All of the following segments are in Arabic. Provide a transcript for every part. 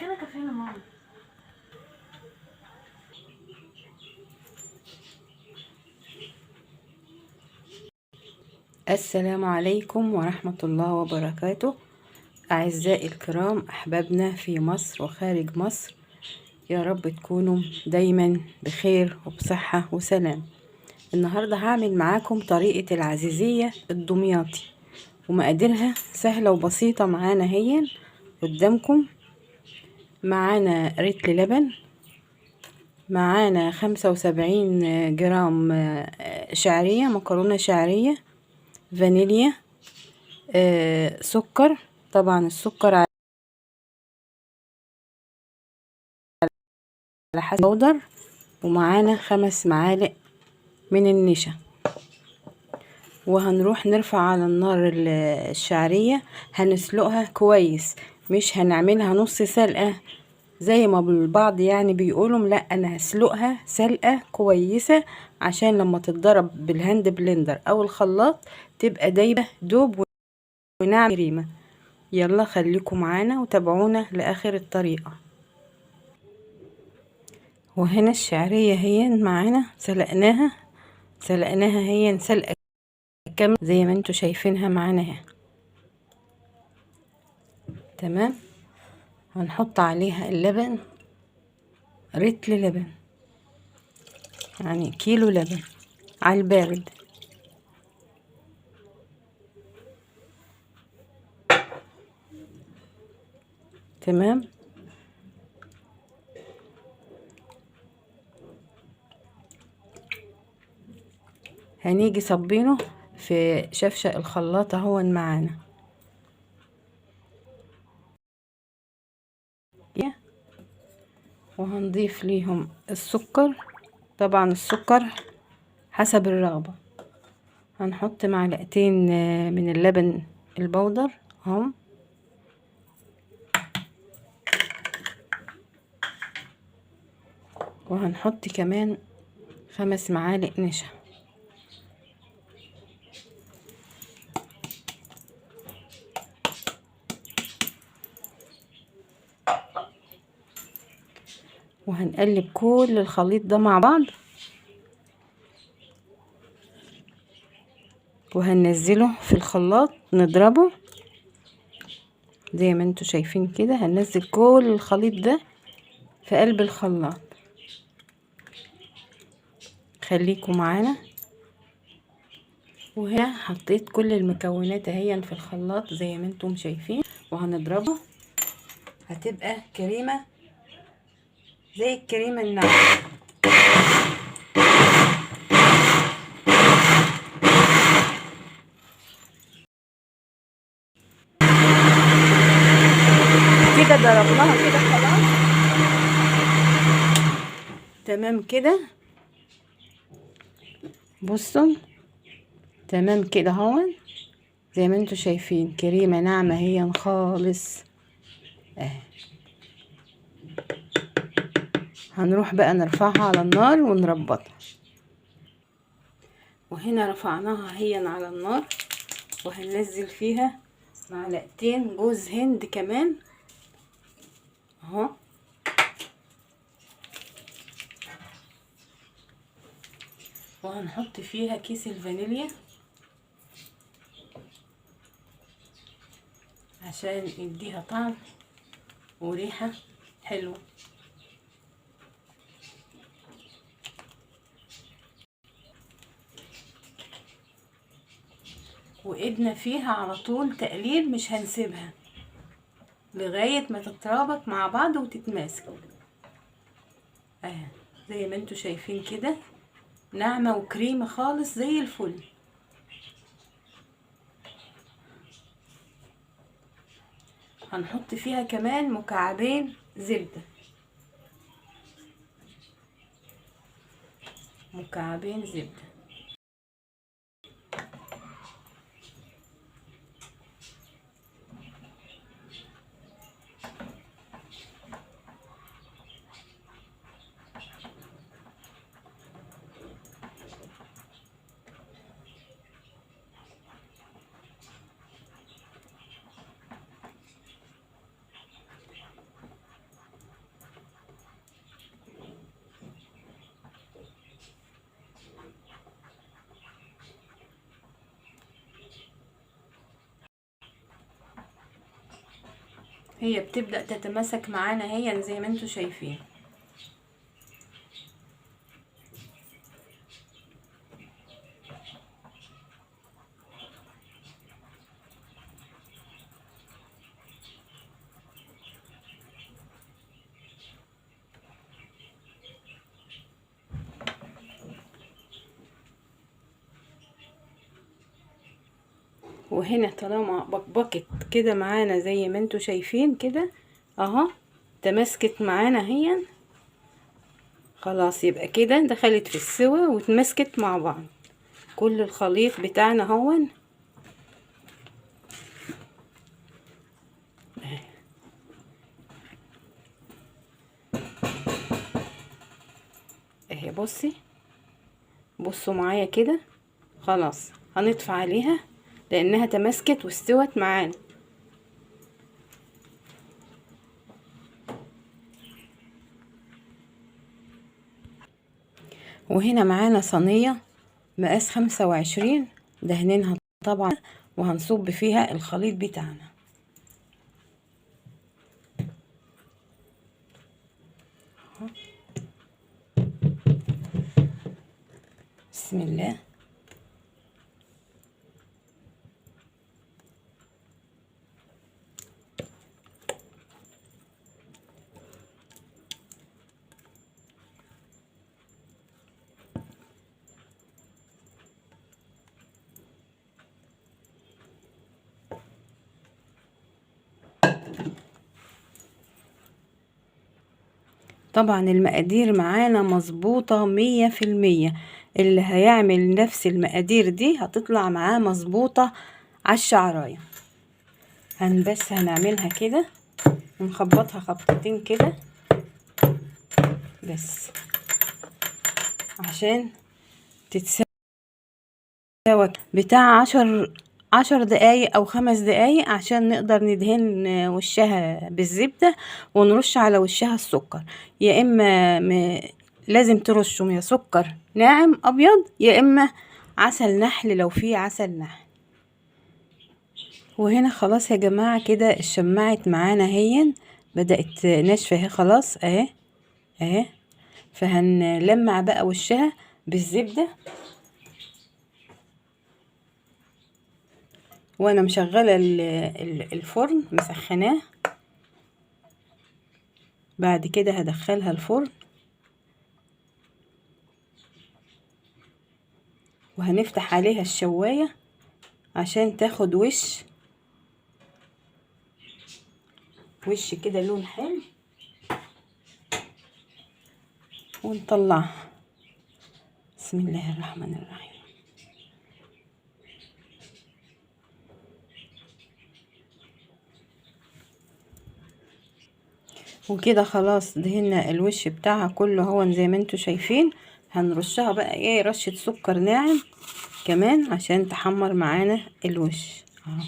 انا كفايه ماما. السلام عليكم ورحمة الله وبركاته. أعزائي الكرام، أحبابنا في مصر وخارج مصر، يا رب تكونوا دايما بخير وبصحة وسلام. النهاردة هعمل معاكم طريقة العزيزية الدمياطي، ومقاديرها سهلة وبسيطة. معانا هي قدامكم. معانا رتل لبن، معانا 75 جرام شعرية، مكرونة شعرية، فانيليا، سكر، طبعا السكر على حسب بودر، ومعانا 5 معالق من النشا. وهنروح نرفع على النار الشعرية، هنسلقها كويس، مش هنعملها نص سلقة زي ما البعض يعني بيقولوا. لا، انا هسلقها سلقة كويسة عشان لما تتضرب بالهاند بلندر او الخلاط تبقى دايبة دوب ونعمل كريمة. يلا خليكم معانا وتابعونا لاخر الطريقة. وهنا الشعرية هي معانا سلقناها هي سلقة كاملة زي ما انتوا شايفينها معانا اهي. تمام. هنحط عليها اللبن، رتل لبن، يعني كيلو لبن على البارد. تمام. هنيجي صبينه في شفشق الخلاط اهو معانا. وهنضيف ليهم السكر، طبعا السكر حسب الرغبة. هنحط معلقتين من اللبن البودر هم، وهنحط كمان 5 معالق نشا. وهنقلب كل الخليط ده مع بعض، وهننزله في الخلاط نضربه زي ما انتوا شايفين كده. هننزل كل الخليط ده في قلب الخلاط. خليكم معانا. وهنا حطيت كل المكونات اهي في الخلاط زي ما انتم شايفين، وهنضربه. هتبقى كريمة زي الكريمة الناعمة. كده ضربناها كده خلاص. تمام كده، بصوا تمام كده اهو زي ما انتوا شايفين، كريمة ناعمة هي خالص اهي. هنروح بقى نرفعها على النار ونربطها. وهنا رفعناها هي على النار، وهننزل فيها معلقتين جوز هند كمان اهو. وهنحط فيها كيس الفانيليا عشان يديها طعم وريحة حلوة. وايدنا فيها على طول تقليب، مش هنسيبها لغاية ما تترابط مع بعض وتتماسك اهي زي ما انتوا شايفين كده، ناعمة وكريمة خالص زي الفل. هنحط فيها كمان مكعبين زبدة، مكعبين زبدة. هي بتبدأ تتماسك معانا هي زي ما انتوا شايفين. وهنا طالما بقبقت كده معانا زي ما انتوا شايفين كده اهو، تماسكت معانا هي خلاص، يبقى كده دخلت في السوا واتمسكت مع بعض. كل الخليط بتاعنا هون اهي. بصوا معايا كده، خلاص هنطفي عليها لانها تماسكت واستوت معانا. وهنا معانا صينية مقاس 25 دهنينها طبعا، وهنصب فيها الخليط بتاعنا. بسم الله. طبعا المقادير معانا مظبوطة 100%. اللي هيعمل نفس المقادير دي هتطلع معاه مظبوطة عالشعراية. بس هنعملها كده ونخبطها خبطتين كده بس عشان تتساوي بتاع 10 دقايق او 5 دقايق، عشان نقدر ندهن وشها بالزبدة ونرش على وشها السكر. يا اما لازم ترشوا يا سكر ناعم ابيض، يا اما عسل نحل لو فيه عسل نحل. وهنا خلاص يا جماعة كده اتشمعت معانا هي، بدأت ناشفة اهي خلاص اهي. فهنلمع بقى وشها بالزبدة، وانا مشغله الفرن مسخناه. بعد كده هدخلها الفرن وهنفتح عليها الشوايه عشان تاخد وش كده لون حلو، ونطلعها. بسم الله الرحمن الرحيم. وكده خلاص دهنا الوش بتاعها كله هو زي ما انتوا شايفين. هنرشها بقى ايه رشة سكر ناعم كمان عشان تحمر معانا الوش اهو.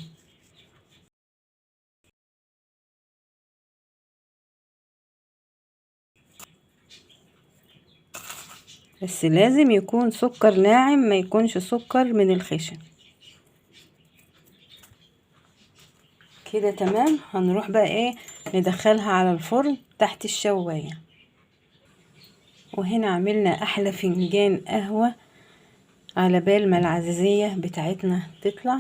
بس لازم يكون سكر ناعم، ما يكونش سكر من الخشن. كده تمام. هنروح بقى ايه ندخلها على الفرن تحت الشواية. وهنا عملنا احلى فنجان قهوة على بال ما العزيزية بتاعتنا تطلع.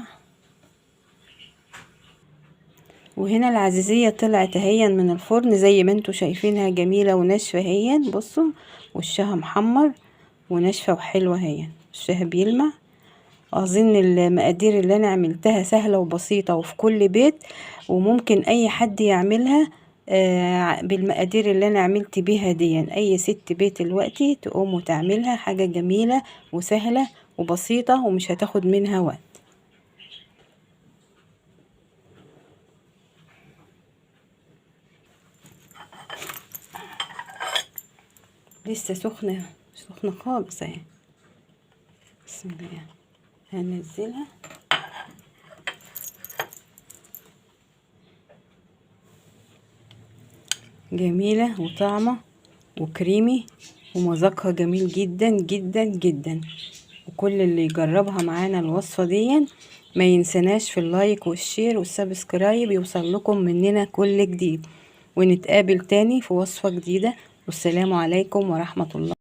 وهنا العزيزية طلعت اهي من الفرن زي ما انتوا شايفينها، جميلة وناشفة اهي. بصوا وشها محمر وناشفة وحلوة اهي، وشها بيلمع. اظن المقادير اللي انا عملتها سهلة وبسيطة وفي كل بيت، وممكن اي حد يعملها بالمقادير اللي انا عملت بيها دي. اي ست بيت دلوقتي تقوم وتعملها، حاجة جميلة وسهلة وبسيطة ومش هتاخد منها وقت. لسه سخنة خالص اهي. بسم الله. هنزلها جميلة وطعمة وكريمي ومذاقها جميل جدا جدا جدا. وكل اللي يجربها معانا الوصفة دي ما ينسناش في اللايك والشير والسبسكرايب يوصل لكم مننا كل جديد، ونتقابل تاني في وصفة جديدة، والسلام عليكم ورحمة الله.